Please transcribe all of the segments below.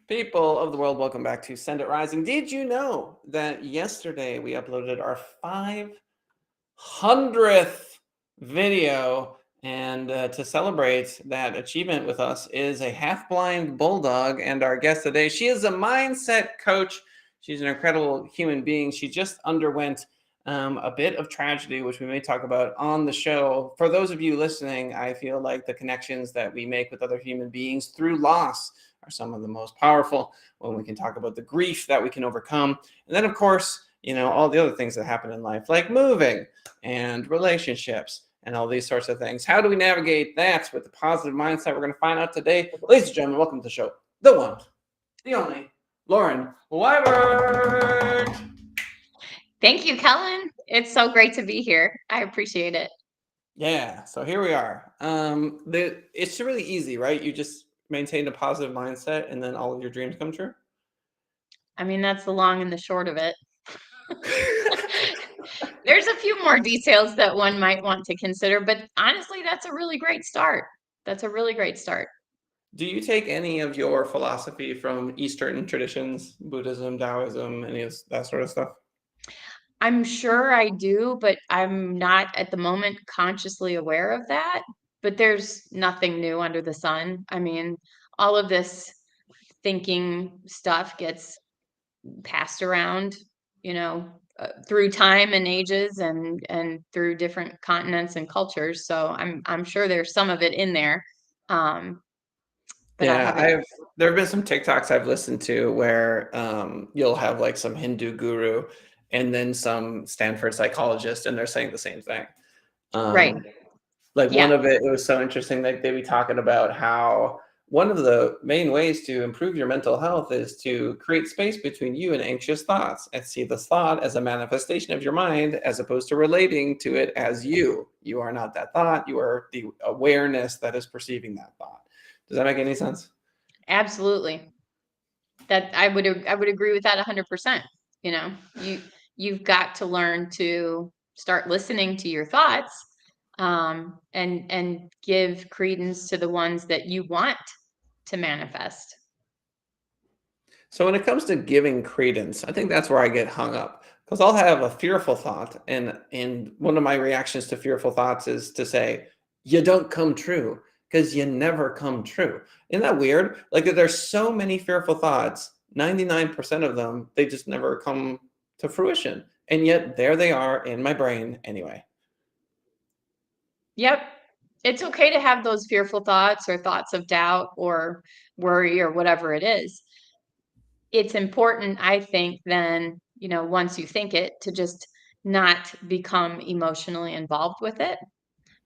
People of the world, welcome back to Send It Rising. Did you know that yesterday we uploaded our 500th video? And to celebrate that achievement with us is a half-blind bulldog. And our guest today, she is a mindset coach. She's an incredible human being. She just underwent a bit of tragedy, which we may talk about on the show. For those of you listening, I feel like the connections that we make with other human beings through loss are some of the most powerful, when we can talk about the grief that we can overcome. And then, of course, all the other things that happen in life, like moving and relationships and all these sorts of things. How do we navigate that with the positive mindset? We're going to find out today. Ladies and gentlemen, welcome to the show. The one, the only, Lauren Weibert. Thank you, Kellen. It's so great to be here. I appreciate it. Yeah, so here we are. It's really easy, right? You just maintain a positive mindset and then all of your dreams come true. I mean, that's the long and the short of it. There's a few more details that one might want to consider, but honestly, that's a really great start. That's a really great start. Do you take any of your philosophy from Eastern traditions, Buddhism, Taoism, any of that sort of stuff? I'm sure I do, but I'm not at the moment consciously aware of that. But there's nothing new under the sun. I mean, all of this thinking stuff gets passed around, through time and ages and through different continents and cultures. So I'm sure there's some of it in there. Um, but I Yeah, haven't. there have been some TikToks I've listened to where you'll have like some Hindu guru and then some Stanford psychologist, and they're saying the same thing. Right. Um, like one Yeah. of it was so interesting that they be talking about how one of the main ways to improve your mental health is to create space between you and anxious thoughts and see the thought as a manifestation of your mind, as opposed to relating to it as you. You are not that thought. You are the awareness that is perceiving that thought. Does that make any sense? Absolutely. That I would agree with that 100%. You know, you you've got to learn to start listening to your thoughts, and give credence to the ones that you want to manifest. So when it comes to giving credence, I think that's where I get hung up, because I'll have a fearful thought, and one of my reactions to fearful thoughts is to say, "You don't come true," because you never come true. Isn't that weird? Like that there's so many fearful thoughts, 99% of them they just never come to fruition, and yet there they are in my brain anyway. Yep. It's okay to have those fearful thoughts or thoughts of doubt or worry or whatever it is. It's important, I think, then, once you think it, to just not become emotionally involved with it.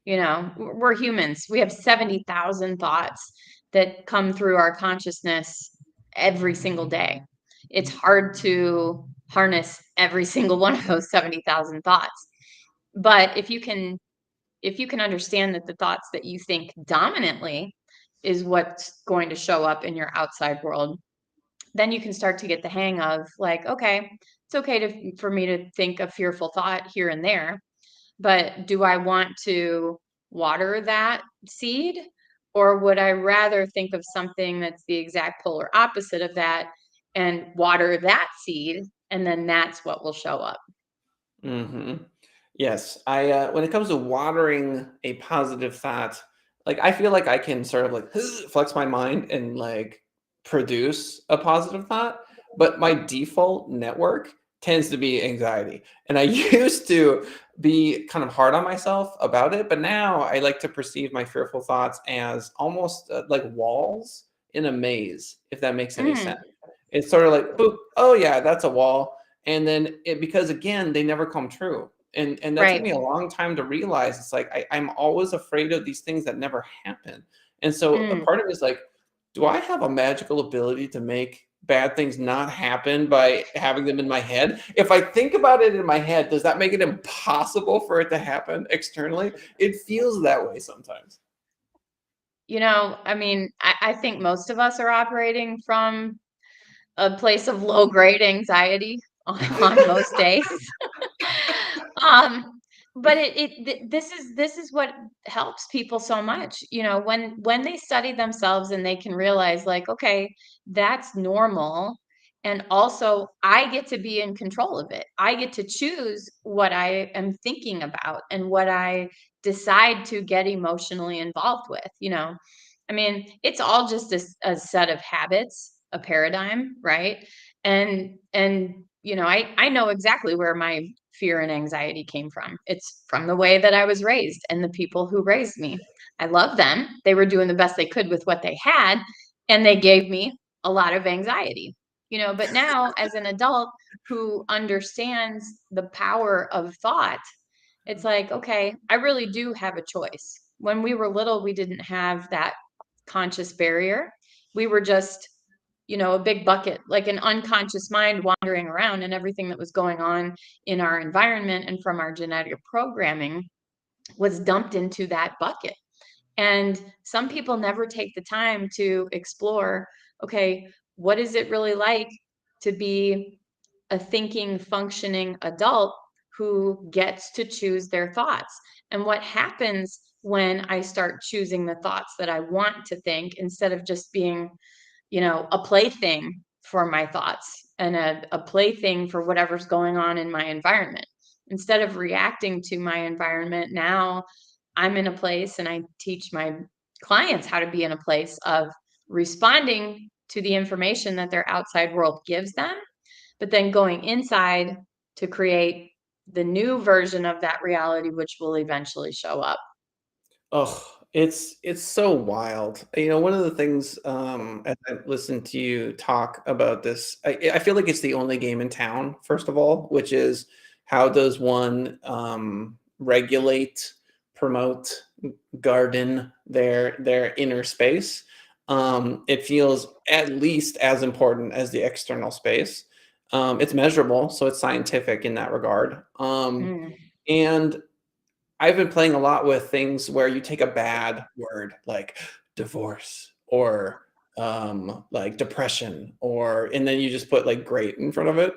We're humans. We have 70,000 thoughts that come through our consciousness every single day. It's hard to harness every single one of those 70,000 thoughts. But if you can understand that the thoughts that you think dominantly is what's going to show up in your outside world, then you can start to get the hang of, like, okay, it's okay for me to think a fearful thought here and there, but do I want to water that seed, or would I rather think of something that's the exact polar opposite of that and water that seed, and then that's what will show up? Hmm. Yes, I when it comes to watering a positive thought, like I feel like I can sort of like flex my mind and like produce a positive thought, but my default network tends to be anxiety. And I used to be kind of hard on myself about it, but now I like to perceive my fearful thoughts as almost like walls in a maze, if that makes any Mm, sense. It's sort of like, boop, oh yeah, that's a wall. And then because again, they never come true, and that took right. me a long time to realize. It's like I'm always afraid of these things that never happen. And so a Mm. part of me is like, do I have a magical ability to make bad things not happen by having them in my head? If I think about it in my head, does that make it impossible for it to happen externally? It feels that way sometimes. I mean, I think most of us are operating from a place of low grade anxiety on most days. um, but this is what helps people so much, when they study themselves and they can realize, like, okay, that's normal, and also I get to be in control of it. I get to choose what I am thinking about and what I decide to get emotionally involved with. I mean, it's all just a set of habits, a paradigm, right? And I know exactly where my fear and anxiety came from. It's from the way that I was raised and the people who raised me. I love them. They were doing the best they could with what they had, and they gave me a lot of anxiety. But now, as an adult who understands the power of thought, it's like, okay, I really do have a choice. When we were little, we didn't have that conscious barrier. We were just, a big bucket, like an unconscious mind wandering around, and everything that was going on in our environment and from our genetic programming was dumped into that bucket. And some people never take the time to explore, okay, what is it really like to be a thinking, functioning adult who gets to choose their thoughts? And what happens when I start choosing the thoughts that I want to think instead of just being, a plaything for my thoughts and a plaything for whatever's going on in my environment? Instead of reacting to my environment, now I'm in a place, and I teach my clients how to be in a place of responding to the information that their outside world gives them, but then going inside to create the new version of that reality, which will eventually show up. Oh, it's so wild. One of the things, as I listen to you talk about this, I feel like it's the only game in town, first of all, which is how does one regulate, promote, garden their inner space. It feels at least as important as the external space. It's measurable, so it's scientific in that regard. Mm. And I've been playing a lot with things where you take a bad word like divorce or like depression, and then you just put like great in front of it.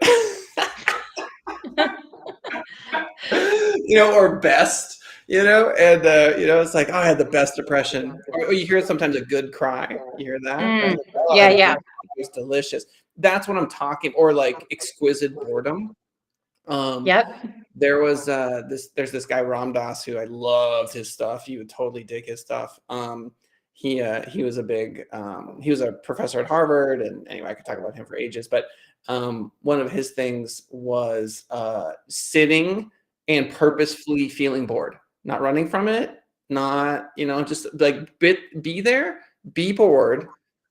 Or best, it's like, oh, I had the best depression. Or you hear sometimes a good cry. You hear that, right? Mm. Like, oh, I Yeah, had a good yeah. cry. It was delicious. That's what I'm talking, or like exquisite boredom. Um, Yep. there's this guy Ram Dass who I loved his stuff. You would totally dig his stuff. He was he was a professor at Harvard, and anyway, I could talk about him for ages. But one of his things was sitting and purposefully feeling bored, not running from it, not just like be there, be bored,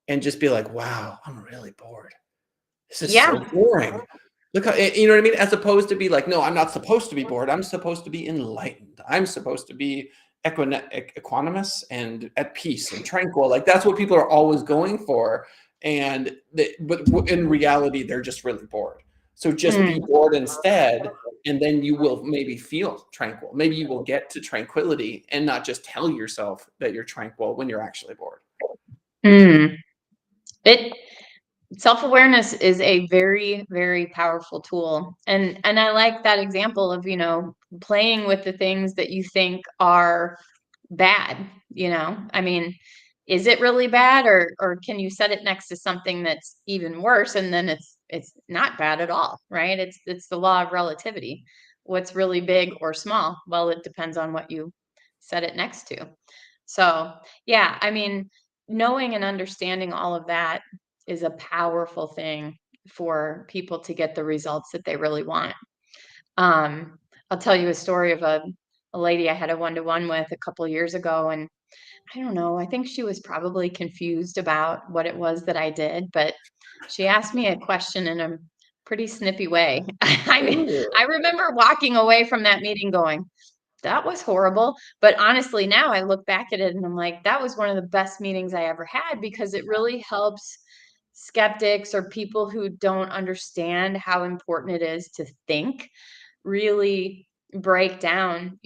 and just be like, wow, I'm really bored. This is Yeah. so boring. Look how, you know what I mean? As opposed to be like, no, I'm not supposed to be bored. I'm supposed to be enlightened. I'm supposed to be equanimous and at peace and tranquil. Like that's what people are always going for. But in reality, they're just really bored. So just be Mm. bored instead, and then you will maybe feel tranquil. Maybe you will get to tranquility and not just tell yourself that you're tranquil when you're actually bored. Mm. It Self-awareness is a very, very powerful tool. And I like that example of, playing with the things that you think are bad. I mean, is it really bad, or can you set it next to something that's even worse, and then it's not bad at all, right? It's the law of relativity. What's really big or small? Well, it depends on what you set it next to. So, yeah, I mean, knowing and understanding all of that is a powerful thing for people to get the results that they really want. Um, I'll tell you a story of a lady I had a one-to-one with a couple years ago, and I don't know, I think she was probably confused about what it was that I did, but she asked me a question in a pretty snippy way. I remember walking away from that meeting going, that was horrible. But honestly, now I look back at it and I'm like, that was one of the best meetings I ever had, because it really helps skeptics or people who don't understand how important it is to think really break down,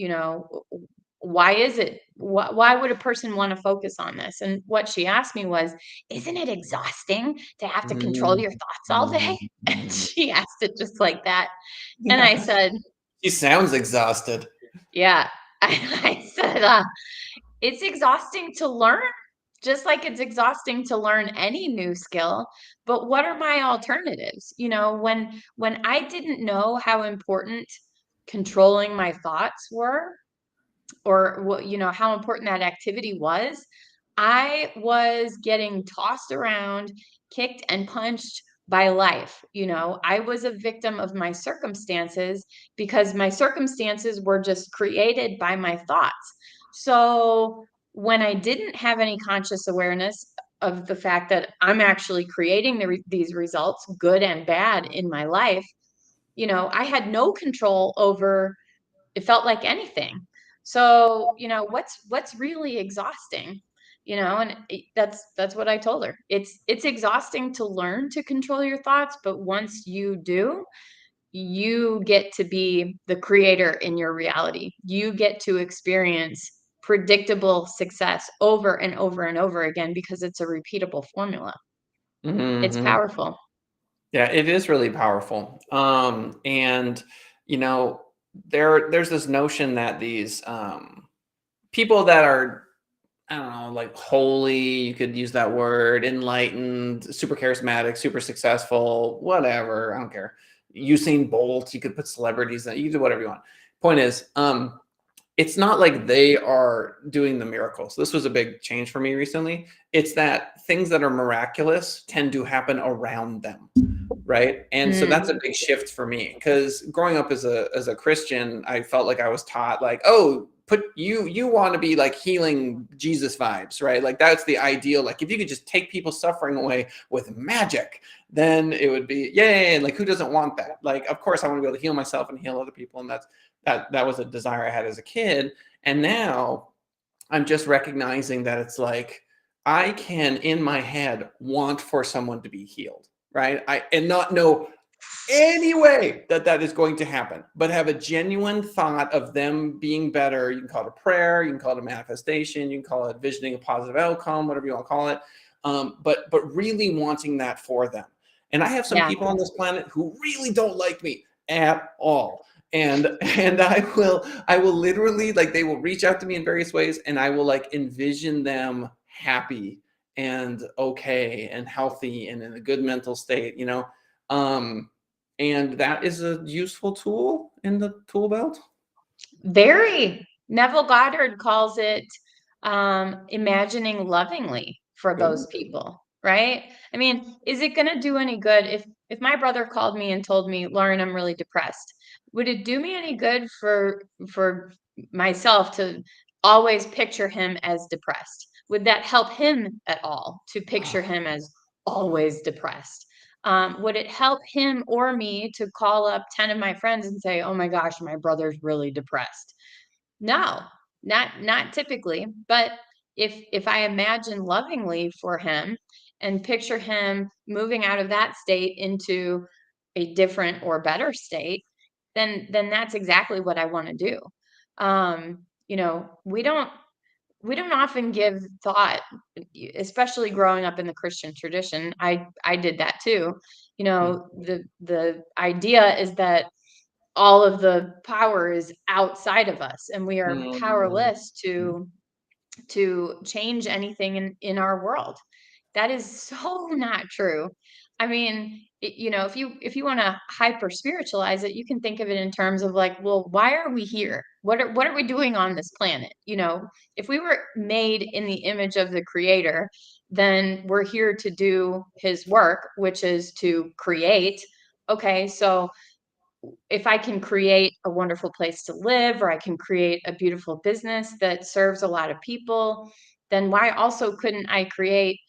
why is it? Why would a person want to focus on this? And what she asked me was, isn't it exhausting to have to control your thoughts all day? And Mhm. she asked it just like that. And I said, He sounds exhausted. Yeah. I said, it's exhausting to learn, just like it's exhausting to learn any new skill. But what are my alternatives? When I didn't know how important controlling my thoughts were, or what, how important that activity was, I was getting tossed around, kicked and punched by life. I was a victim of my circumstances because my circumstances were just created by my thoughts. So when I didn't have any conscious awareness of the fact that I'm actually creating these results, good and bad, in my life, I had no control over, it felt like, anything. So, what's really exhausting, and that's what I told her. It's exhausting to learn to control your thoughts, but once you do, you get to be the creator in your reality. You get to experience predictable success over and over and over again because it's a repeatable formula. It's Hmm. powerful. Yeah, it is really powerful. And you know, there's this notion that these people that are, I don't know, like holy, you could use that word, enlightened, super charismatic, super successful, whatever, I don't care. Usain Bolt, you could put celebrities in, you can do whatever you want. Point is, it's not like they are doing the miracles. This was a big change for me recently. It's that things that are miraculous tend to happen around them, right? And so that's a Mm, big shift for me, because growing up as a Christian, I felt like I was taught, like, oh, put you want to be like healing Jesus vibes, right? Like that's the ideal. Like if you could just take people's suffering away with magic, then it would be yay. Like who doesn't want that? Like of course I want to be able to heal myself and heal other people, and that was a desire I had as a kid. And now I'm just recognizing that it's like I can in my head want for someone to be healed, right? And not know any way that that is going to happen, but have a genuine thought of them being better. You can call it a prayer, you can call it a manifestation, you can call it visioning a positive outcome, whatever you want to call it. But really wanting that for them. And I have some yeah. people on this planet who really don't like me at all. And I will literally, like, they will reach out to me in various ways, and I will like envision them happy and okay and healthy and in a good mental state. And that is a useful tool in the tool belt. Very. Neville Goddard calls it imagining lovingly for those Ooh. people, right? I mean, is it going to do any good if my brother called me and told me, Lauren, I'm really depressed? Would it do me any good for myself to always picture him as depressed? Would that help him at all to picture him as always depressed? Would it help him or me to call up 10 of my friends and say, oh my gosh, my brother's really depressed? No, not typically. But if I imagine lovingly for him and picture him moving out of that state into a different or better state, then that's exactly what I want to do. We don't often give thought, especially growing up in the Christian tradition. I did that too. The idea is that all of the power is outside of us and we are Mm. powerless to change anything in our world. That is so not true. I mean, if you want to hyper spiritualize it, you can think of it in terms of like, well, why are we here? What are we doing on this planet? If we were made in the image of the creator, then we're here to do his work, which is to create. Okay, so if I can create a wonderful place to live, or I can create a beautiful business that serves a lot of people, then why also couldn't I create,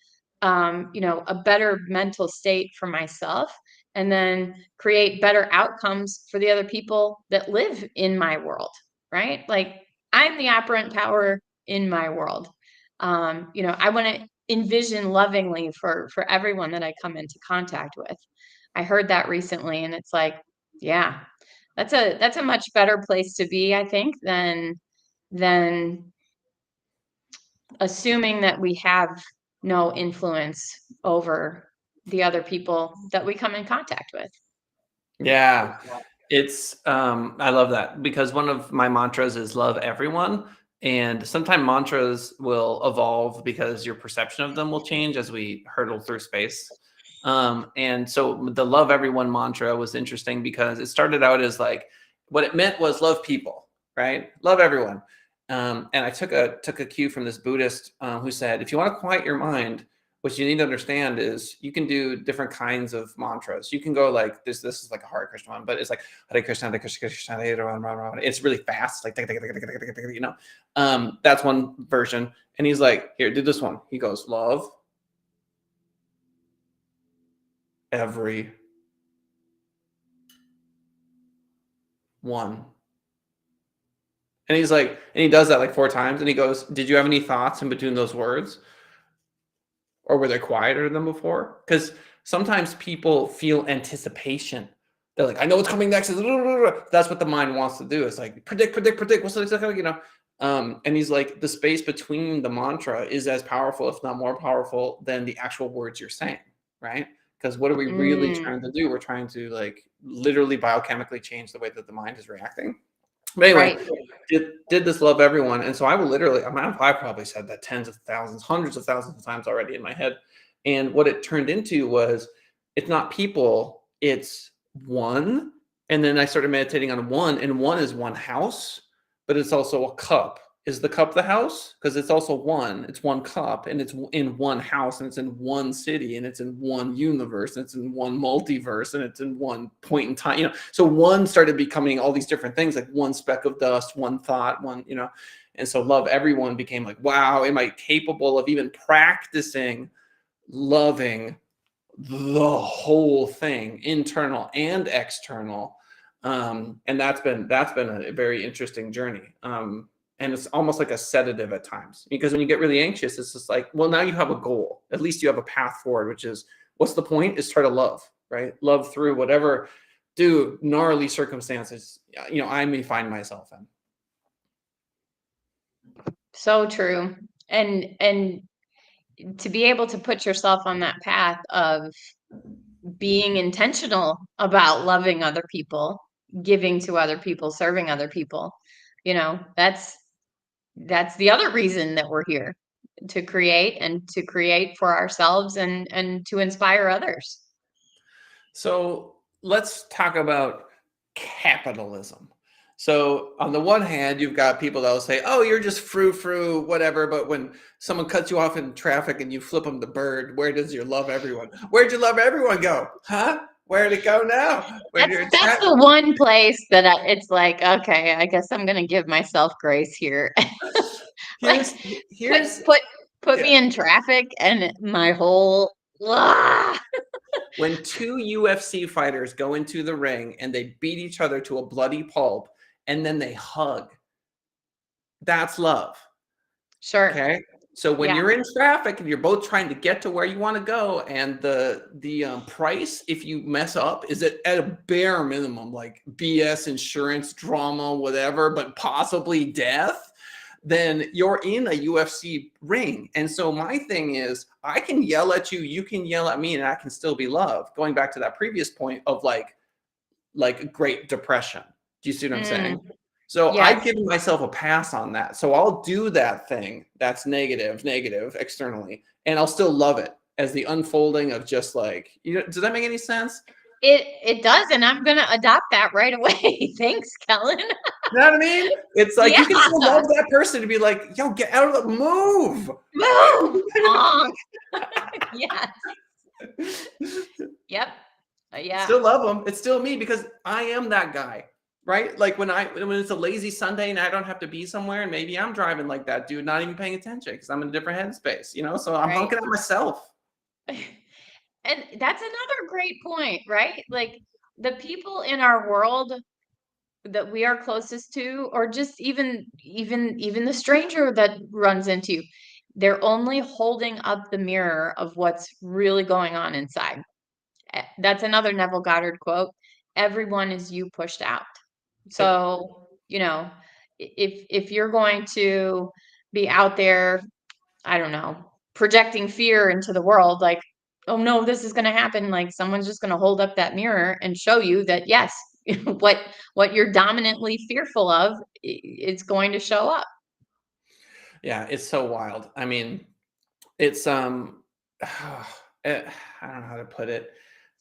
a better mental state for myself, and then create better outcomes for the other people that live in my world, right? Like I'm the operant power in my world. I want to envision lovingly for everyone that I come into contact with. I heard that recently, and it's like, yeah, that's a much better place to be, I think, than assuming that we have no influence over the other people that we come in contact with. Yeah. I love that because one of my mantras is love everyone. And sometimes mantras will evolve because your perception of them will change as we hurdle through space. And so the love everyone mantra was interesting because it started out as like what it meant was love people, right? Love everyone. And I took a cue from this Buddhist who said, if you want to quiet your mind, what you need to understand is you can do different kinds of mantras. You can go like this. This is like a Hare Krishna one, but it's like Hare Krishna, Hare Krishna, Krishna, Hare Rama. It's really fast, like you know. That's one version. And he's like, here, do this one. He goes, love every one. And he's like, and he does that like 4 times. And he goes, did you have any thoughts in between those words? Or were they quieter than before? Because sometimes people feel anticipation. They're like, I know what's coming next. That's what the mind wants to do. It's like predict. What's next? You know. And he's like, the space between the mantra is as powerful, if not more powerful, than the actual words you're saying, right? Because what are we really trying to do? We're trying to like literally biochemically change the way that the mind is reacting. But anyway, Right. did this love everyone. And so I will literally, I mean, I probably said that tens of thousands, hundreds of thousands of times already in my head. And what it turned into was it's not people, it's one. And then I started meditating on one, and one is one house, but it's also a cup. Is the cup the house? Because it's also one. It's one cup, and it's in one house, and it's in one city, and it's in one universe, and it's in one multiverse, and it's in one point in time. You know, so one started becoming all these different things, like one speck of dust, one thought, one. You know, and so love everyone became like, wow, am I capable of even practicing loving the whole thing, internal and external? And that's been a very interesting journey. And it's almost like a sedative at times, because when you get really anxious, it's just like, well, now you have a goal. At least you have a path forward, which is, what's the point? Is try to love, right? Love through whatever gnarly circumstances, you know, I may find myself in. So true. And to be able to put yourself on that path of being intentional about loving other people, giving to other people, serving other people, you know, that's the other reason that we're here, to create, and to create for ourselves, and to inspire others. So let's talk about capitalism. So on the one hand, you've got people that will say, "Oh, you're just frou, whatever." But when someone cuts you off in traffic and you flip them the bird, where does your love everyone? Where'd your love everyone go? Huh? Where'd it go now? Where did That's the one place that it's like, okay, I guess I'm gonna give myself grace here. Like, here's put here's put put yeah. me in traffic and my whole ah! When two UFC fighters go into the ring and they beat each other to a bloody pulp and then they hug, that's love. Sure. Okay. So when Yeah. you're in traffic and you're both trying to get to where you want to go, and the price, if you mess up, is at a bare minimum, like BS, insurance, drama, whatever, but possibly death, then you're in a UFC ring. And so my thing is, I can yell at you, you can yell at me, and I can still be loved. Going back to that previous point of like Great Depression. Do you see what I'm saying? Mm, So I've yes. given myself a pass on that. So I'll do that thing that's negative externally, and I'll still love it as the unfolding of just like, you know, does that make any sense? It does, and I'm gonna adopt that right away. Thanks, Kellen. You know what I mean? It's like Yeah. you can still love that person to be like, yo, get out of the move. Move. Honk. Yes. Yep. Yeah. Still love them. It's still me because I am that guy, right? Like when it's a lazy Sunday and I don't have to be somewhere, and maybe I'm driving like that dude, not even paying attention because I'm in a different headspace, you know? So I'm Right. honking at myself. And that's another great point, right? Like, the people in our world that we are closest to, or just even the stranger that runs into you, they're only holding up the mirror of what's really going on inside. That's another Neville Goddard quote. Everyone is you pushed out. Yep. So, you know, if you're going to be out there, I don't know, projecting fear into the world, like, oh no, this is going to happen. Like, someone's just going to hold up that mirror and show you that, yes, what you're dominantly fearful of, it's going to show up. Yeah, it's so wild. I mean, it's I don't know how to put it.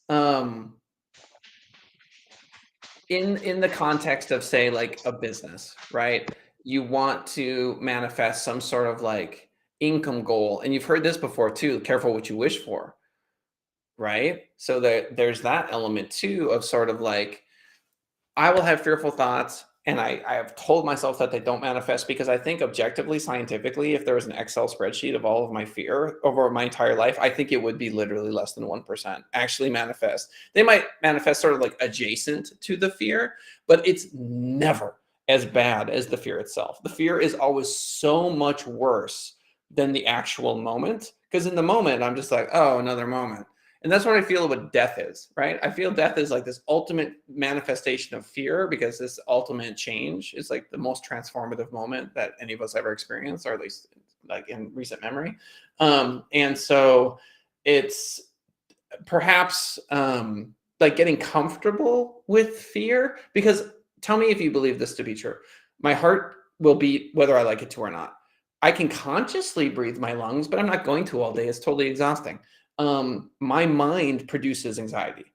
Um, in the context of, say, like a business, right? You want to manifest some sort of like income goal, and you've heard this before too. Careful what you wish for, right? So there's that element too of sort of like, I will have fearful thoughts, and I have told myself that they don't manifest because I think objectively, scientifically, if there was an Excel spreadsheet of all of my fear over my entire life, I think it would be literally less than 1% actually manifest. They might manifest sort of like adjacent to the fear, but it's never as bad as the fear itself. The fear is always so much worse than the actual moment, because in the moment, I'm just like, oh, another moment. And that's what I feel what death is, right? I feel death is like this ultimate manifestation of fear, because this ultimate change is like the most transformative moment that any of us ever experienced, or at least like in recent memory. And so it's perhaps like getting comfortable with fear, because tell me if you believe this to be true. My heart will beat whether I like it to or not. I can consciously breathe my lungs, but I'm not going to all day. It's totally exhausting. My mind produces anxiety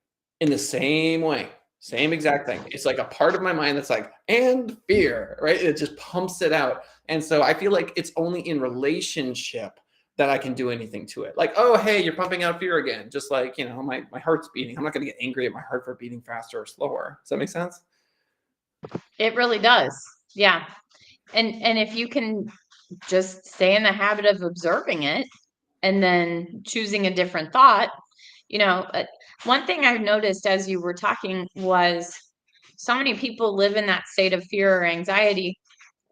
in the same way, same exact thing. It's like a part of my mind that's like, and fear, right? It just pumps it out. And so I feel like it's only in relationship that I can do anything to it. Like, oh, hey, you're pumping out fear again. Just like, my heart's beating. I'm not going to get angry at my heart for beating faster or slower. Does that make sense? It really does. Yeah. And if you can just stay in the habit of observing it and then choosing a different thought, one thing I've noticed as you were talking was so many people live in that state of fear or anxiety,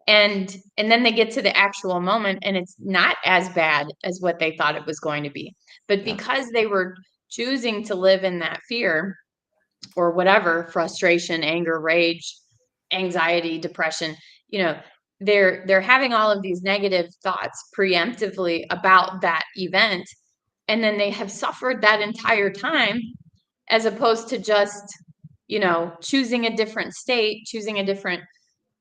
and then they get to the actual moment and it's not as bad as what they thought it was going to be. But Yeah. because they were choosing to live in that fear or whatever, frustration, anger, rage, anxiety, depression, you know, they're having all of these negative thoughts preemptively about that event, and then they have suffered that entire time, as opposed to just, choosing a different state, choosing a different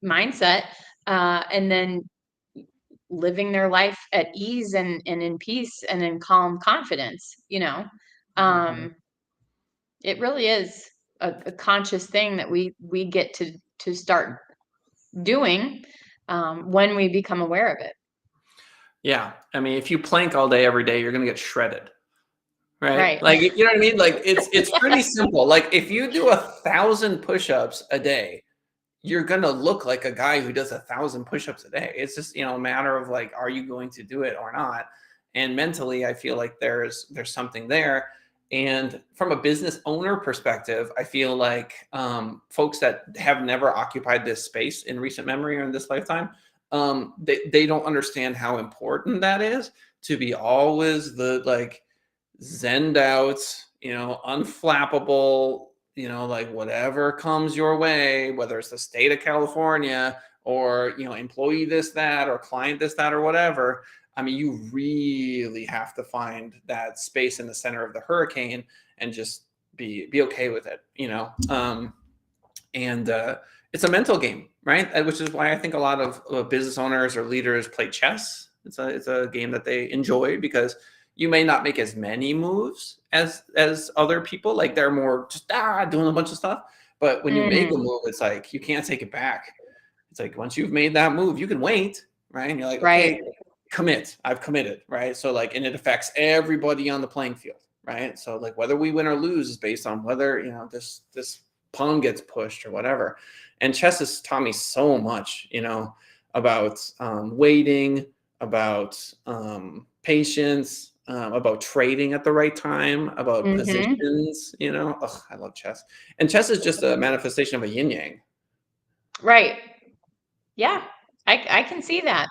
mindset, and then living their life at ease and in peace and in calm confidence. Mhm. um it really is a conscious thing that we get to start doing, when we become aware of it. Yeah. I mean, if you plank all day, every day, you're going to get shredded. Right? Right. Like, you know what I mean? Like, it's pretty Yeah. simple. Like, if you do 1,000 push-ups a day, you're gonna look like a guy who does 1,000 push-ups a day. It's just, a matter of like, are you going to do it or not? And mentally, I feel like there's something there. And from a business owner perspective, I feel like folks that have never occupied this space in recent memory or in this lifetime, they don't understand how important that is, to be always the like zenned out, unflappable, like whatever comes your way, whether it's the state of California or, employee this, that, or client this, that, or whatever. I mean, you really have to find that space in the center of the hurricane and just be okay with it. And it's a mental game, right? Which is why I think a lot of business owners or leaders play chess. It's a game that they enjoy, because you may not make as many moves as other people. Like, they're more just doing a bunch of stuff. But when you make a Mm, move, it's like you can't take it back. It's like once you've made that move, you can wait, right? And you're like, right. okay, commit. I've committed, right? So like, and it affects everybody on the playing field, right? So like, whether we win or lose is based on whether this pawn gets pushed or whatever. And chess has taught me so much, about waiting, about patience, about trading at the right time, about Hmm. positions. Ugh, I love chess. And chess is just a manifestation of a yin yang. Right. Yeah, I can see that.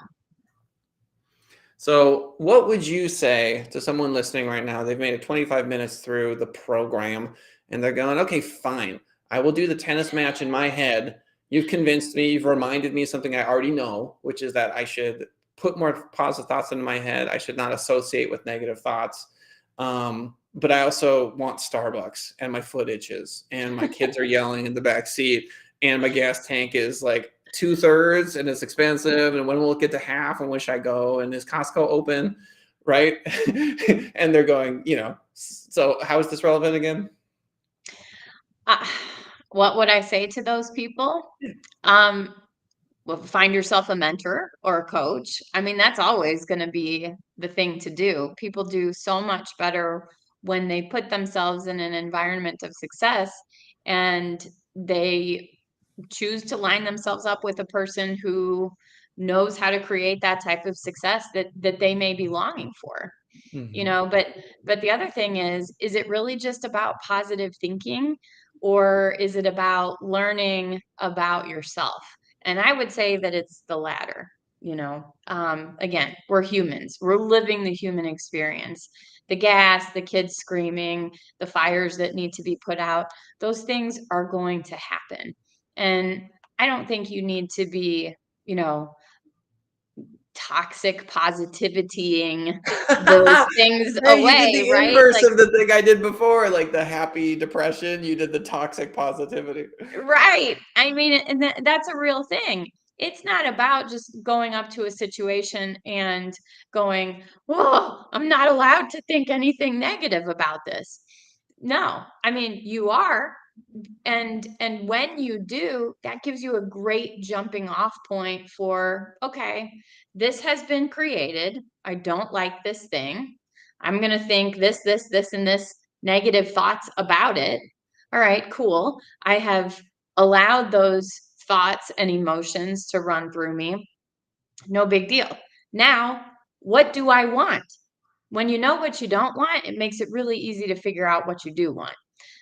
So, what would you say to someone listening right now? They've made it 25 minutes through the program and they're going, okay, fine. I will do the tennis match in my head. You've convinced me. You've reminded me of something I already know, which is that I should put more positive thoughts into my head. I should not associate with negative thoughts. But I also want Starbucks, and my foot itches, and my kids are yelling in the back seat, and my gas tank is like 2/3 and it's expensive. And when will it get to half? And when should I go? And is Costco open? Right. And they're going, so how is this relevant again? Uh, what would I say to those people? Um, well, find yourself a mentor or a coach. I mean, that's always going to be the thing to do. People do so much better when they put themselves in an environment of success and they choose to line themselves up with a person who knows how to create that type of success that they may be longing for. Mhm. But the other thing is it really just about positive thinking, or is it about learning about yourself? And I would say that it's the latter. Again, we're humans, we're living the human experience. The gas, the kids screaming, the fires that need to be put out, those things are going to happen. And I don't think you need to be, you know toxic positivitying those things Hey, you did away, the right? inverse Like, of the thing I did before, like the happy depression. You did the toxic positivity. right. I mean, and that's a real thing. It's not about just going up to a situation and going, "Whoa, I'm not allowed to think anything negative about this." No, I mean, you are, and when you do, that gives you a great jumping off point for, okay, this has been created, I don't like this thing, I'm going to think this and this negative thoughts about it. All right, cool, I have allowed those thoughts and emotions to run through me. No big deal. Now, what do I want? When you know what you don't want, it makes it really easy to figure out what you do want.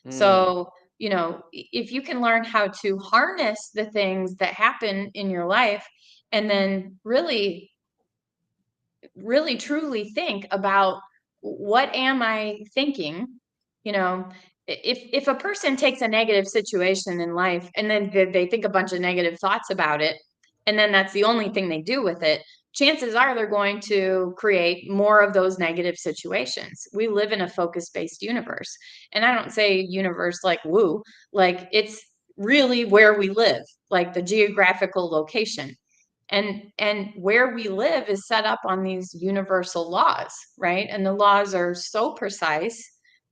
Mm, So, if you can learn how to harness the things that happen in your life and then really, really truly think about, what am I thinking? You know, if a person takes a negative situation in life and then they think a bunch of negative thoughts about it, and then that's the only thing they do with it, chances are they're going to create more of those negative situations. We live in a focus-based universe. And I don't say universe like woo, like it's really where we live, like the geographical location. And where we live is set up on these universal laws, right? And the laws are so precise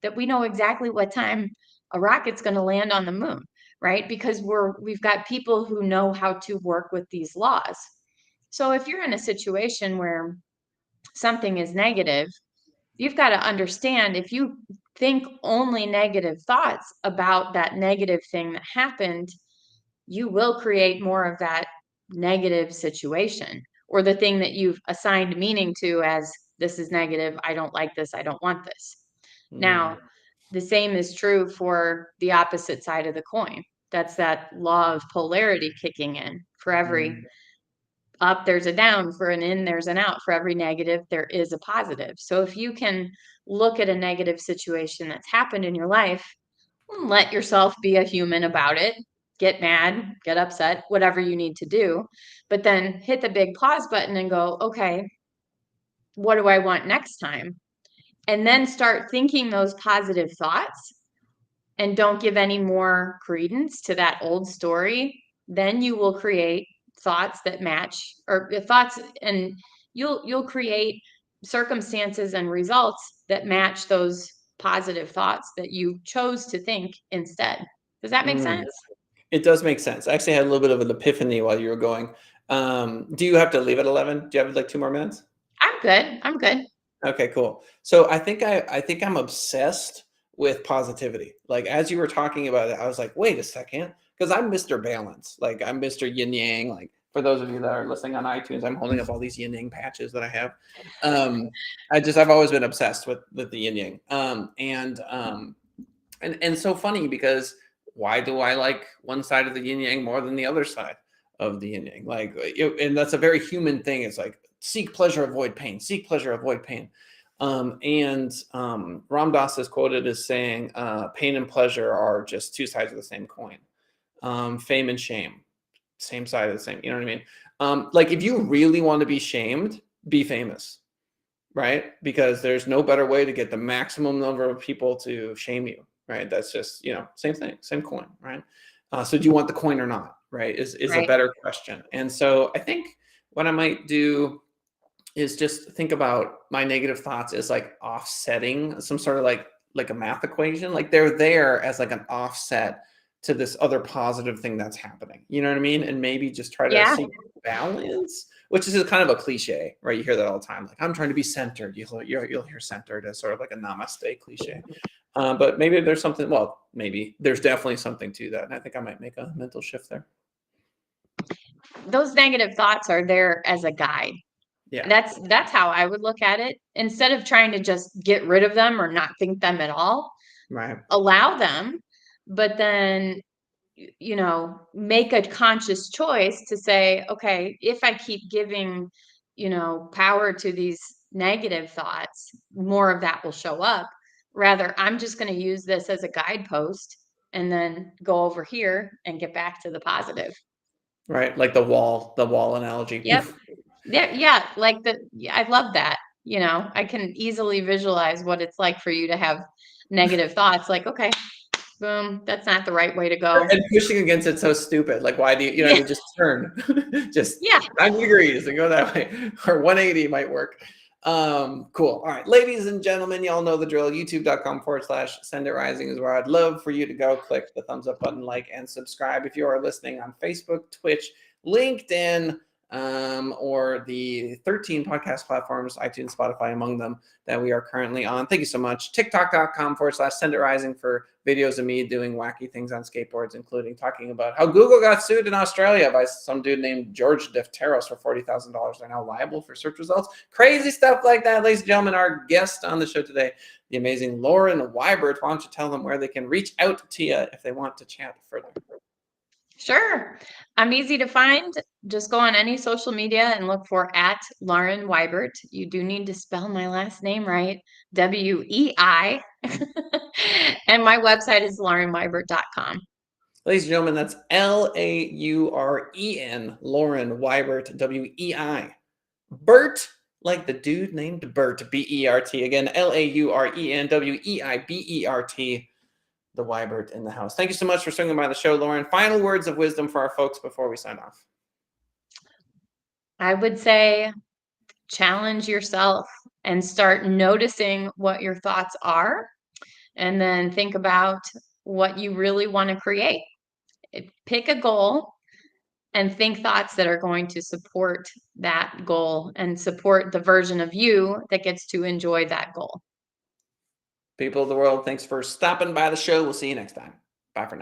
that we know exactly what time a rocket's going to land on the moon, right? Because we've got people who know how to work with these laws. So if you're in a situation where something is negative, you've got to understand, if you think only negative thoughts about that negative thing that happened, you will create more of that negative situation, or the thing that you've assigned meaning to as, this is negative, I don't like this, I don't want this. mm, Now, the same is true for the opposite side of the coin. That's that law of polarity kicking in. For every mm, up, there's a down. For an in, there's an out. For every negative, there is a positive. So if you can look at a negative situation that's happened in your life, let yourself be a human about it. Get mad, get upset, whatever you need to do. But then hit the big pause button and go, okay, what do I want next time? And then start thinking those positive thoughts and don't give any more credence to that old story. Then you will create thoughts that match, or thoughts, and you'll create circumstances and results that match those positive thoughts that you chose to think instead. Does that make mm. sense? It does make sense. I actually had a little bit of an epiphany while you were going. Do you have to leave at 11? Do you have like 2 more minutes? I'm good. I'm good. Okay, cool. So I think I'm obsessed with positivity. Like as you were talking about it, I was like, wait a second, because I'm Mr. Balance. Like I'm Mr. Yin Yang. Like for those of you that are listening on iTunes, I'm holding up all these Yin Yang patches that I have. Um, I've always been obsessed with the Yin Yang. And so funny because why do I like one side of the Yin Yang more than the other side of the Yin Yang? Like, and that's a very human thing. It's like seek pleasure, avoid pain. Seek pleasure, avoid pain. Ram Dass is quoted as saying, "Pain and pleasure are just two sides of the same coin. Fame and shame, same side of the same." You know what I mean? Like, if you really want to be shamed, be famous. right? Because there's no better way to get the maximum number of people to shame you, right? That's just, same thing, same coin, right? So do you want the coin or not, right? Is a Right. better question. And so I think what I might do is just think about my negative thoughts as like offsetting some sort of like a math equation. Like they're there as like an offset to this other positive thing that's happening. You know what I mean? And maybe just try to Yeah. seek balance, which is kind of a cliche, right? You hear that all the time. Like I'm trying to be centered. You'll hear centered as sort of like a namaste cliche. But maybe there's something. Well, maybe there's definitely something to that, and I think I might make a mental shift there. Those negative thoughts are there as a guide. Yeah. That's how I would look at it. Instead of trying to just get rid of them or not think them at all, Right. allow them, but then make a conscious choice to say, okay, if I keep giving, power to these negative thoughts, more of that will show up. Rather, I'm just going to use this as a guidepost and then go over here and get back to the positive. Right. Like the wall analogy. Yep. Yeah, I love that. I can easily visualize what it's like for you to have negative thoughts like, okay, boom, that's not the right way to go. And pushing against it's so stupid. Like, why do you know what I Yeah. mean? Just turn, just Yeah. 90 degrees and go that way, or 180 might work. Cool. All right, ladies and gentlemen, y'all know the drill. YouTube.com/Send It Rising is where I'd love for you to go. Click the thumbs up button, like, and subscribe if you are listening on Facebook, Twitch, LinkedIn, or the 13 podcast platforms, iTunes, Spotify, among them, that we are currently on. Thank you so much. TikTok.com/Send It Rising for videos of me doing wacky things on skateboards, including talking about how Google got sued in Australia by some dude named George Defteros for $40,000. They're now liable for search results. Crazy stuff like that, ladies and gentlemen. Our guest on the show today, the amazing Lauren Weibert. Why don't you tell them where they can reach out to you if they want to chat further? Sure. I'm easy to find. Just go on any social media and look for @Lauren Weibert. You do need to spell my last name right. WEI. And my website is laurenweibert.com. Ladies and gentlemen, that's LAUREN, Lauren Weibert, WEI. Bert, like the dude named Bert, BERT. Again, LAUREN, WEIBERT. The Weibert in the house. Thank you so much for swinging by the show, Lauren. Final words of wisdom for our folks before we sign off. I would say challenge yourself and start noticing what your thoughts are, and then think about what you really want to create. Pick a goal and think thoughts that are going to support that goal and support the version of you that gets to enjoy that goal. People of the world, thanks for stopping by the show. We'll see you next time. Bye for now.